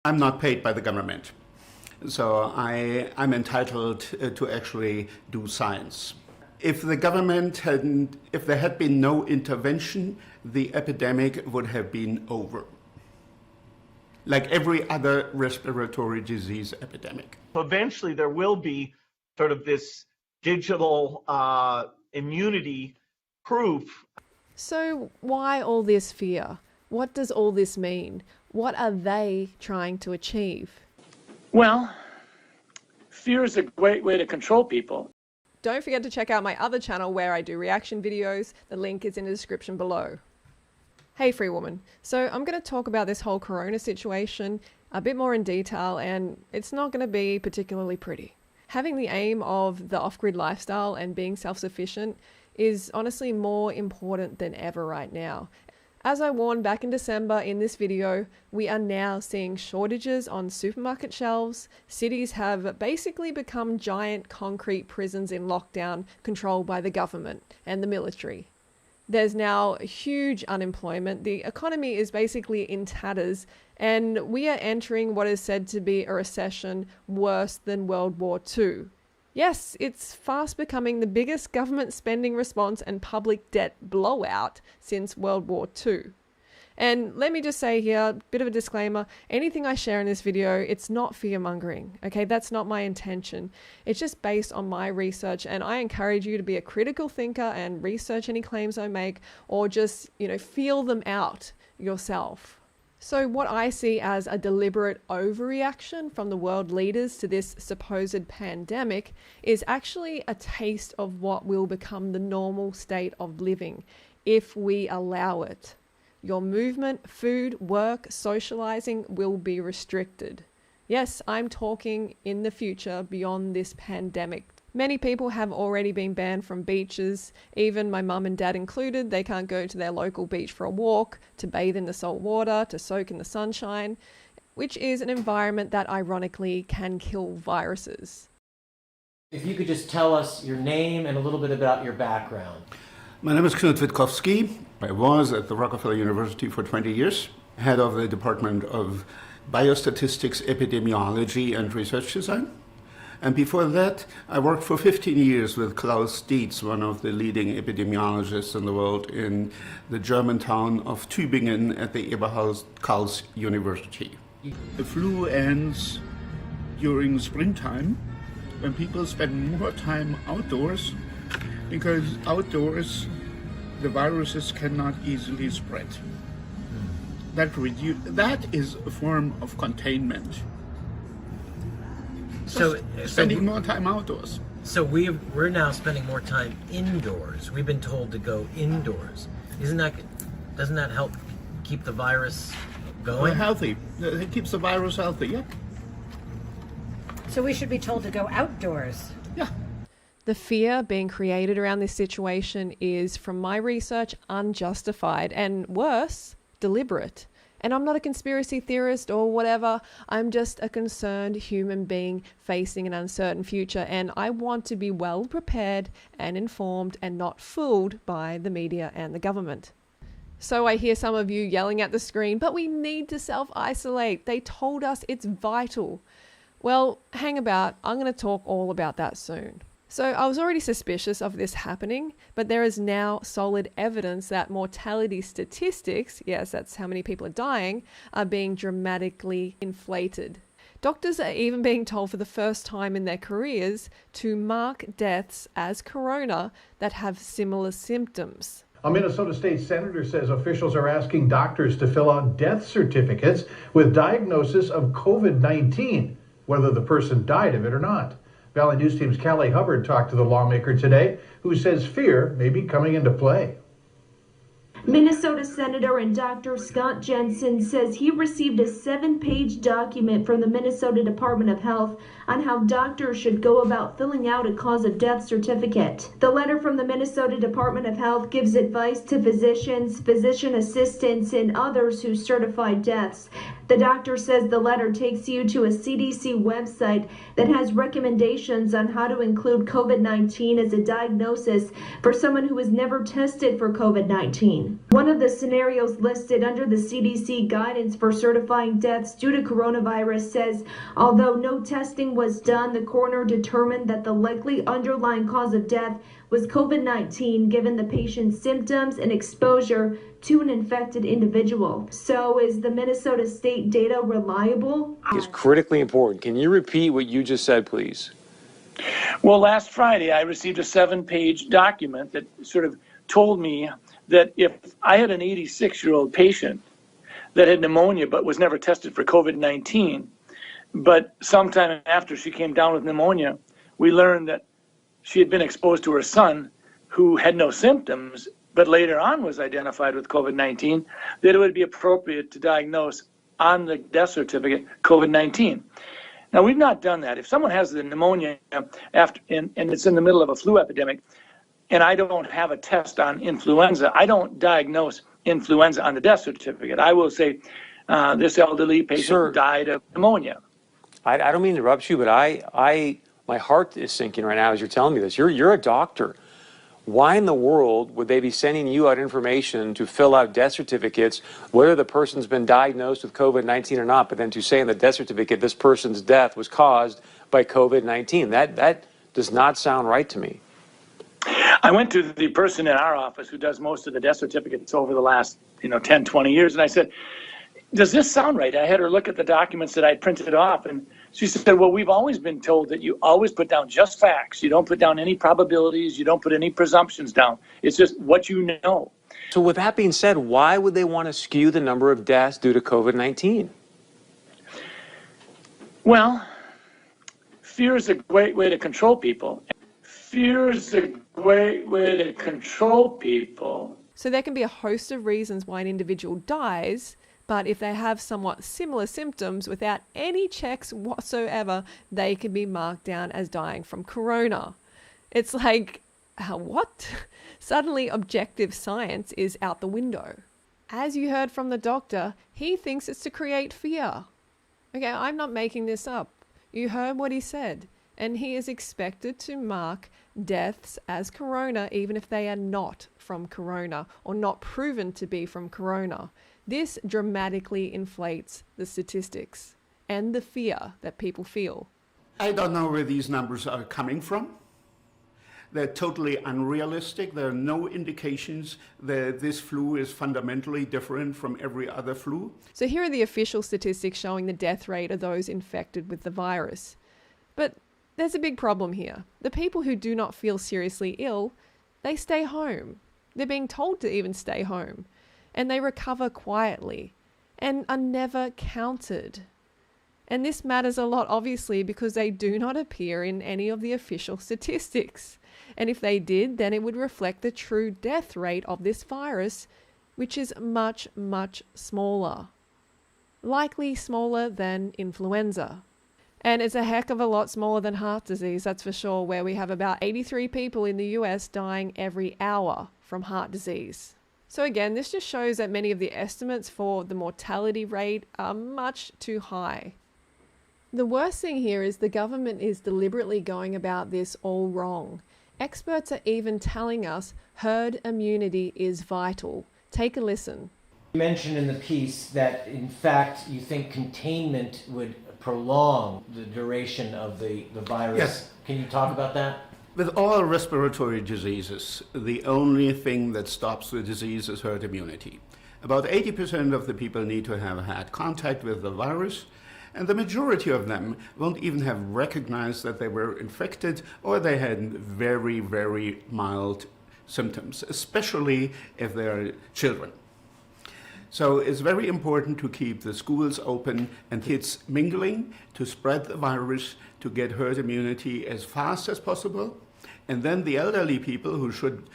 I'm not paid by the government, so I'm entitled to actually do science. If the government if there had been no intervention, the epidemic would have been over, like every other respiratory disease epidemic. Eventually, there will be sort of this digital immunity proof. So why all this fear? What does all this mean? What are they trying to achieve? Well, fear is a great way to control people. Don't forget to check out my other channel where I do reaction videos. The link is in the description below. Hey Free Woman. So I'm going to talk about this whole corona situation a bit more in detail, and it's not going to be particularly pretty. Having the aim of the off-grid lifestyle and being self-sufficient is honestly more important than ever right now. As I warned back in December in this video, we are now seeing shortages on supermarket shelves. Cities have basically become giant concrete prisons in lockdown controlled by the government and the military. There's now huge unemployment. The economy is basically in tatters, and we are entering what is said to be a recession worse than World War II. Yes, it's fast becoming the biggest government spending response and public debt blowout since World War II. And let me just say here, a bit of a disclaimer, anything I share in this video, it's not fear-mongering, okay? That's not my intention. It's just based on my research, and I encourage you to be a critical thinker and research any claims I make, or just, feel them out yourself. So what I see as a deliberate overreaction from the world leaders to this supposed pandemic is actually a taste of what will become the normal state of living if we allow it. Your movement, food, work, socializing will be restricted. Yes, I'm talking in the future beyond this pandemic. Many people have already been banned from beaches, even my mum and dad included. They can't go to their local beach for a walk, to bathe in the salt water, to soak in the sunshine, which is an environment that ironically can kill viruses. If you could just tell us your name and a little bit about your background. My name is Knut Witkowski. I was at the Rockefeller University for 20 years, head of the Department of Biostatistics, Epidemiology and Research Design. And before that, I worked for 15 years with Klaus Dietz, one of the leading epidemiologists in the world, in the German town of Tübingen at the Eberhard Karls University. The flu ends during springtime, when people spend more time outdoors, because outdoors the viruses cannot easily spread. That is a form of containment. So spending more time outdoors. So we're now spending more time indoors. We've been told to go indoors. Doesn't that help keep the virus going? Well, healthy. It keeps the virus healthy, yeah. So we should be told to go outdoors. Yeah. The fear being created around this situation is, from my research, unjustified and worse, deliberate. And I'm not a conspiracy theorist or whatever. I'm just a concerned human being facing an uncertain future, and I want to be well prepared and informed and not fooled by the media and the government. So I hear some of you yelling at the screen, but we need to self-isolate. They told us it's vital. Well, hang about. I'm going to talk all about that soon. So I was already suspicious of this happening, but there is now solid evidence that mortality statistics, yes, that's how many people are dying, are being dramatically inflated. Doctors are even being told for the first time in their careers to mark deaths as corona that have similar symptoms. A Minnesota state senator says officials are asking doctors to fill out death certificates with diagnosis of COVID-19, whether the person died of it or not. Valley News Team's Callie Hubbard talked to the lawmaker today, who says fear may be coming into play. Minnesota Senator and Dr. Scott Jensen says he received a 7-page document from the Minnesota Department of Health on how doctors should go about filling out a cause of death certificate. The letter from the Minnesota Department of Health gives advice to physicians, physician assistants, and others who certify deaths. The doctor says the letter takes you to a CDC website that has recommendations on how to include COVID-19 as a diagnosis for someone who has never tested for COVID-19. One of the scenarios listed under the CDC guidance for certifying deaths due to coronavirus says, although no testing was done, the coroner determined that the likely underlying cause of death was COVID-19 given the patient's symptoms and exposure to an infected individual. So is the Minnesota state data reliable? It's critically important. Can you repeat what you just said, please? Well, last Friday, I received a 7-page document that sort of told me that if I had an 86-year-old patient that had pneumonia but was never tested for COVID-19, but sometime after she came down with pneumonia, we learned that she had been exposed to her son who had no symptoms, but later on was identified with COVID-19, that it would be appropriate to diagnose on the death certificate COVID-19. Now, we've not done that. If someone has the pneumonia after, and it's in the middle of a flu epidemic, and I don't have a test on influenza, I don't diagnose influenza on the death certificate. I will say this elderly patient died of pneumonia. I don't mean to interrupt you, but my heart is sinking right now as you're telling me this. You're a doctor. Why in the world would they be sending you out information to fill out death certificates, whether the person's been diagnosed with COVID-19 or not, but then to say in the death certificate this person's death was caused by COVID-19? That does not sound right to me. I went to the person in our office who does most of the death certificates over the last 10, 20 years, and I said, does this sound right? I had her look at the documents that I printed off, and she said, well, we've always been told that you always put down just facts. You don't put down any probabilities. You don't put any presumptions down. It's just what you know. So with that being said, why would they want to skew the number of deaths due to COVID-19? Well, fear is a great way to control people. Fear is a great way to control people. So there can be a host of reasons why an individual dies, but if they have somewhat similar symptoms without any checks whatsoever, they can be marked down as dying from corona. It's like, what? Suddenly objective science is out the window. As you heard from the doctor, he thinks it's to create fear. Okay, I'm not making this up. You heard what he said. And he is expected to mark deaths as corona even if they are not from corona or not proven to be from corona. This dramatically inflates the statistics and the fear that people feel. I don't know where these numbers are coming from. They're totally unrealistic. There are no indications that this flu is fundamentally different from every other flu. So here are the official statistics showing the death rate of those infected with the virus. But there's a big problem here. The people who do not feel seriously ill, they stay home. They're being told to even stay home. And they recover quietly and are never counted. And this matters a lot, obviously, because they do not appear in any of the official statistics. And if they did, then it would reflect the true death rate of this virus, which is much, much smaller. Likely smaller than influenza. And it's a heck of a lot smaller than heart disease, that's for sure, where we have about 83 people in the US dying every hour from heart disease. So again, this just shows that many of the estimates for the mortality rate are much too high. The worst thing here is the government is deliberately going about this all wrong. Experts are even telling us herd immunity is vital. Take a listen. You mentioned in the piece that, in fact, you think containment would prolong the duration of the virus. Yes. Can you talk about that? With all respiratory diseases, the only thing that stops the disease is herd immunity. About 80% of the people need to have had contact with the virus, and the majority of them won't even have recognized that they were infected or they had very, very mild symptoms, especially if they are children. So it's very important to keep the schools open and kids mingling to spread the virus, to get herd immunity as fast as possible. And then the elderly people who should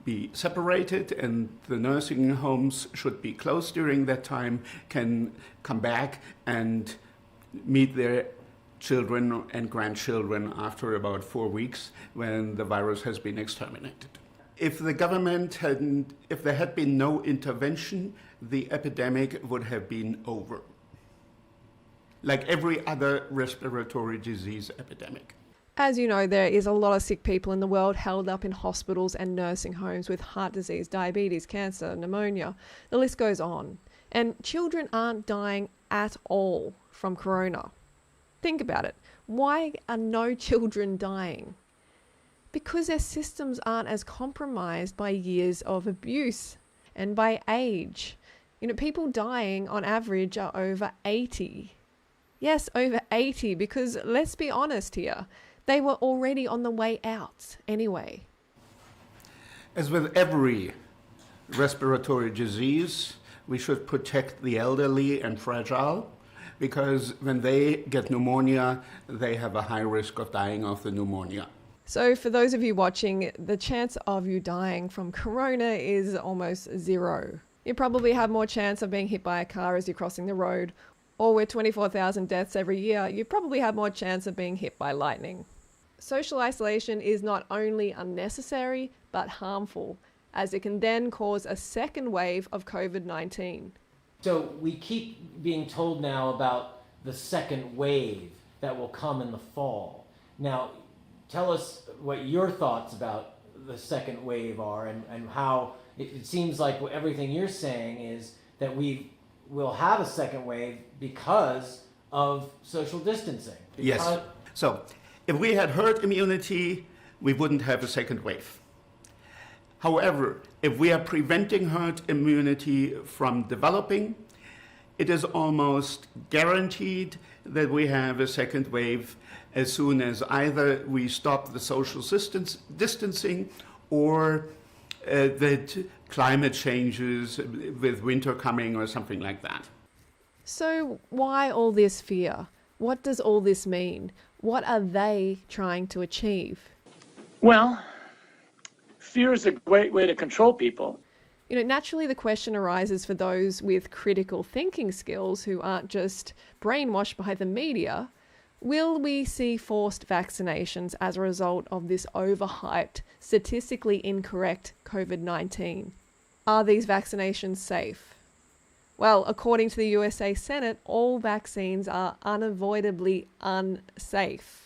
be separated and the nursing homes should be closed during that time can come back and meet their children and grandchildren after about 4 weeks when the virus has been exterminated. If the government if there had been no intervention, the epidemic would have been over. like every other respiratory disease epidemic. As you know, there is a lot of sick people in the world held up in hospitals and nursing homes with heart disease, diabetes, cancer, pneumonia. The list goes on. And children aren't dying at all from corona. Think about it. Why are no children dying? Because their systems aren't as compromised by years of abuse and by age. People dying on average are over 80. Yes, over 80, because let's be honest here, they were already on the way out anyway. As with every respiratory disease, we should protect the elderly and fragile, because when they get pneumonia, they have a high risk of dying of the pneumonia. So for those of you watching, the chance of you dying from corona is almost zero. You probably have more chance of being hit by a car as you're crossing the road, or with 24,000 deaths every year, you probably have more chance of being hit by lightning. Social isolation is not only unnecessary, but harmful, as it can then cause a second wave of COVID-19. So we keep being told now about the second wave that will come in the fall. Now, tell us what your thoughts about the second wave are, and how it seems like everything you're saying is that we will have a second wave because of social distancing. Yes. So if we had herd immunity, we wouldn't have a second wave. However, if we are preventing herd immunity from developing, it is almost guaranteed that we have a second wave as soon as either we stop the social distancing or that climate changes with winter coming or something like that. So why all this fear? What does all this mean? What are they trying to achieve? Well, fear is a great way to control people. Naturally the question arises for those with critical thinking skills who aren't just brainwashed by the media. Will we see forced vaccinations as a result of this overhyped, statistically incorrect COVID-19? Are these vaccinations safe? Well, according to the USA Senate, all vaccines are unavoidably unsafe.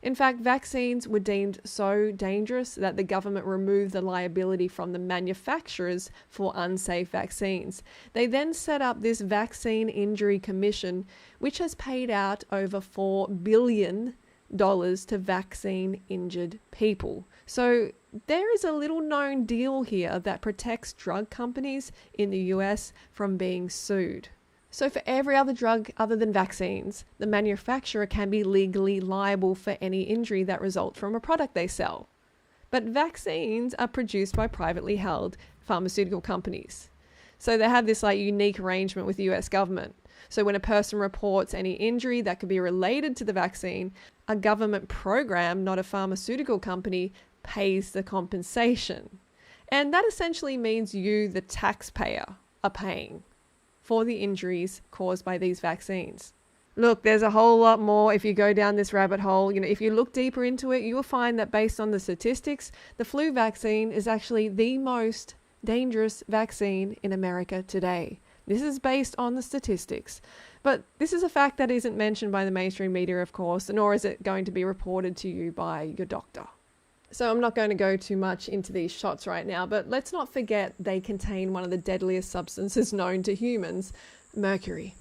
In fact, vaccines were deemed so dangerous that the government removed the liability from the manufacturers for unsafe vaccines. They then set up this Vaccine Injury Commission, which has paid out over $4 billion to vaccine-injured people. So there is a little known deal here that protects drug companies in the US from being sued. So for every other drug other than vaccines, the manufacturer can be legally liable for any injury that results from a product they sell. But vaccines are produced by privately held pharmaceutical companies. So they have this unique arrangement with the US government. So when a person reports any injury that could be related to the vaccine, a government program, not a pharmaceutical company, pays the compensation. And that essentially means you, the taxpayer, are paying for the injuries caused by these vaccines. Look, there's a whole lot more if you go down this rabbit hole. If you look deeper into it, you will find that based on the statistics, the flu vaccine is actually the most dangerous vaccine in America today. This is based on the statistics. But this is a fact that isn't mentioned by the mainstream media, of course, nor is it going to be reported to you by your doctor. So I'm not going to go too much into these shots right now, but let's not forget they contain one of the deadliest substances known to humans, mercury.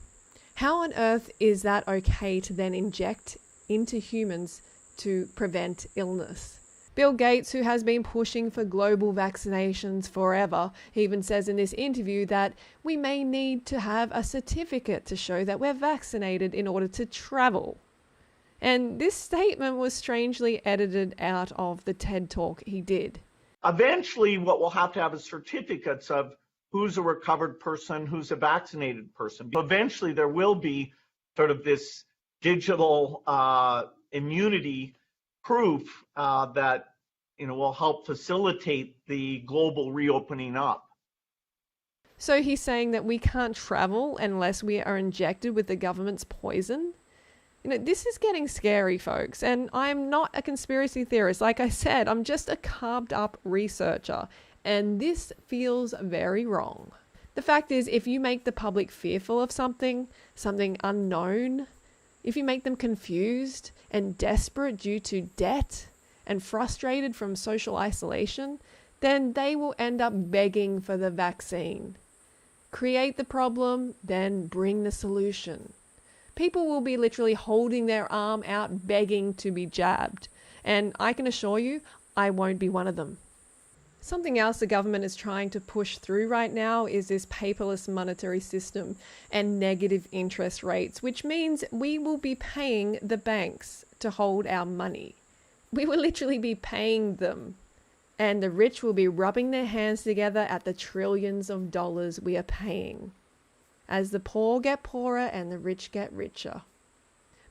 How on earth is that okay to then inject into humans to prevent illness? Bill Gates, who has been pushing for global vaccinations forever, he even says in this interview that we may need to have a certificate to show that we're vaccinated in order to travel. And this statement was strangely edited out of the TED Talk he did. Eventually, what we'll have to have is certificates of who's a recovered person, who's a vaccinated person. Eventually, there will be sort of this digital immunity proof that will help facilitate the global reopening up. So he's saying that we can't travel unless we are injected with the government's poison? This is getting scary, folks, and I'm not a conspiracy theorist. Like I said, I'm just a carved up researcher, and this feels very wrong. The fact is, if you make the public fearful of something unknown, if you make them confused and desperate due to debt and frustrated from social isolation, then they will end up begging for the vaccine. Create the problem, then bring the solution. People will be literally holding their arm out begging to be jabbed, and I can assure you, I won't be one of them. Something else the government is trying to push through right now is this paperless monetary system and negative interest rates, which means we will be paying the banks to hold our money. We will literally be paying them. And the rich will be rubbing their hands together at the trillions of dollars we are paying, as the poor get poorer and the rich get richer.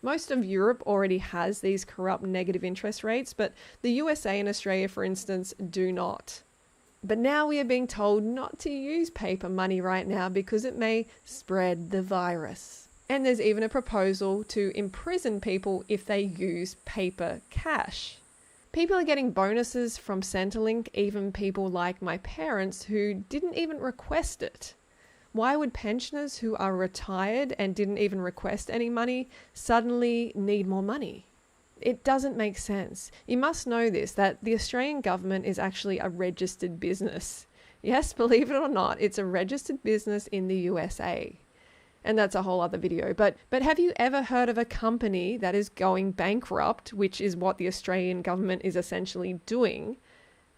Most of Europe already has these corrupt negative interest rates, but the USA and Australia, for instance, do not. But now we are being told not to use paper money right now because it may spread the virus. And there's even a proposal to imprison people if they use paper cash. People are getting bonuses from Centrelink, even people like my parents who didn't even request it. Why would pensioners who are retired and didn't even request any money suddenly need more money? It doesn't make sense. You must know this, that the Australian government is actually a registered business. Yes, believe it or not, it's a registered business in the USA. And that's a whole other video. But have you ever heard of a company that is going bankrupt, which is what the Australian government is essentially doing,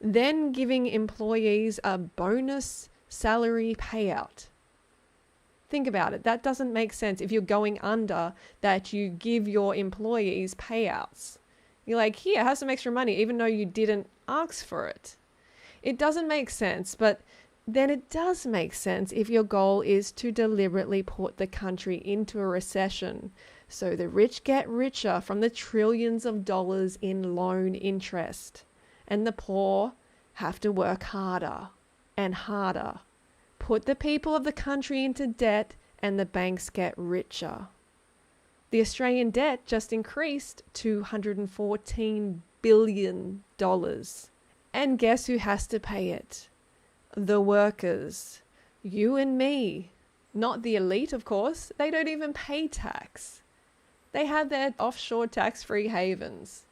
then giving employees a bonus salary payout? Think about it. That doesn't make sense. If you're going under, that you give your employees payouts. You're like, here, have some extra money, even though you didn't ask for it. It doesn't make sense, but then it does make sense if your goal is to deliberately put the country into a recession, so the rich get richer from the trillions of dollars in loan interest, and the poor have to work harder and harder. Put the people of the country into debt and the banks get richer. The Australian debt just increased to $214 billion. And guess who has to pay it? The workers. You and me. Not the elite, of course. They don't even pay tax. They have their offshore tax-free havens.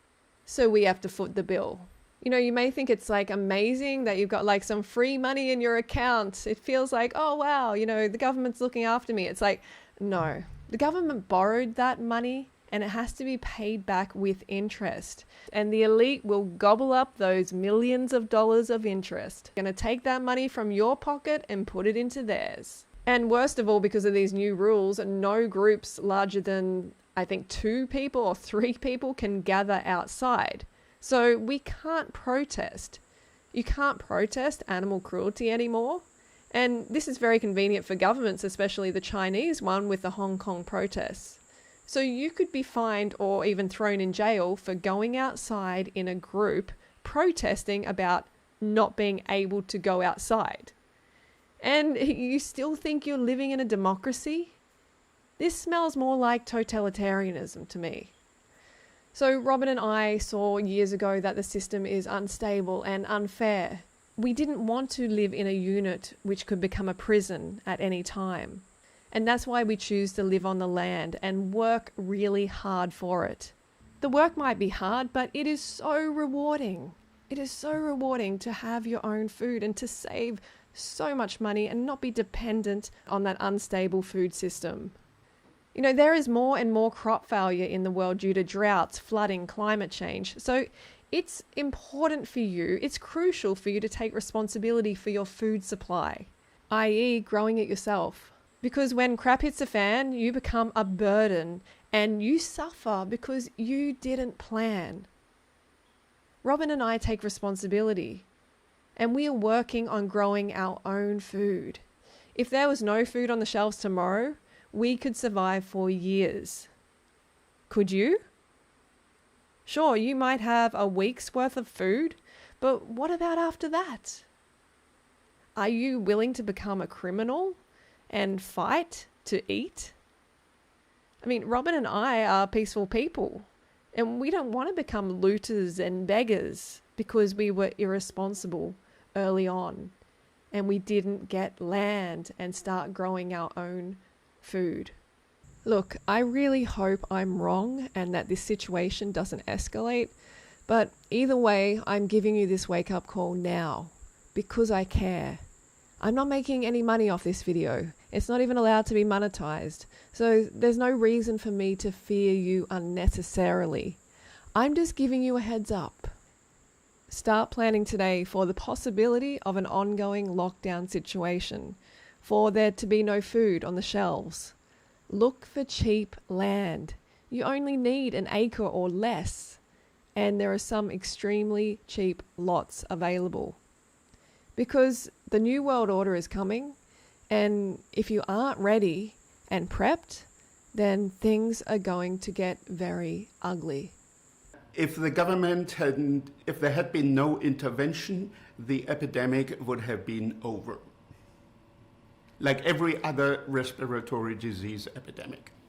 So we have to foot the bill. You know, you may think it's like amazing that you've got like some free money in your account. It feels like, oh wow, you know, the government's looking after me. It's like, no, the government borrowed that money and it has to be paid back with interest. And the elite will gobble up those millions of dollars of interest. Going to take that money from your pocket and put it into theirs. And worst of all, because of these new rules, no groups larger than, I think, 2 people or 3 people can gather outside. So we can't protest. You can't protest animal cruelty anymore. And this is very convenient for governments, especially the Chinese one with the Hong Kong protests. So you could be fined or even thrown in jail for going outside in a group protesting about not being able to go outside. And you still think you're living in a democracy? This smells more like totalitarianism to me. So Robin and I saw years ago that the system is unstable and unfair. We didn't want to live in a unit which could become a prison at any time. And that's why we choose to live on the land and work really hard for it. The work might be hard, but it is so rewarding. It is so rewarding to have your own food and to save so much money and not be dependent on that unstable food system. You know, there is more and more crop failure in the world due to droughts, flooding, climate change. So it's important for you, it's crucial for you to take responsibility for your food supply, i.e. growing it yourself. Because when crap hits the fan, you become a burden and you suffer because you didn't plan. Robin and I take responsibility and we are working on growing our own food. If there was no food on the shelves tomorrow, we could survive for years. Could you? Sure, you might have a week's worth of food, but what about after that? Are you willing to become a criminal and fight to eat? I mean, Robin and I are peaceful people, and we don't want to become looters and beggars because we were irresponsible early on. and we didn't get land and start growing our own food. Look, I really hope I'm wrong and that this situation doesn't escalate, but either way, I'm giving you this wake-up call now because I care. I'm not making any money off this video. It's not even allowed to be monetized, so there's no reason for me to fear you unnecessarily. I'm just giving you a heads up. Start planning today for the possibility of an ongoing lockdown situation, for there to be no food on the shelves. Look for cheap land. You only need an acre or less, and there are some extremely cheap lots available. Because the New World Order is coming, and if you aren't ready and prepped, then things are going to get very ugly. If the government if there had been no intervention, the epidemic would have been over. Like every other respiratory disease epidemic.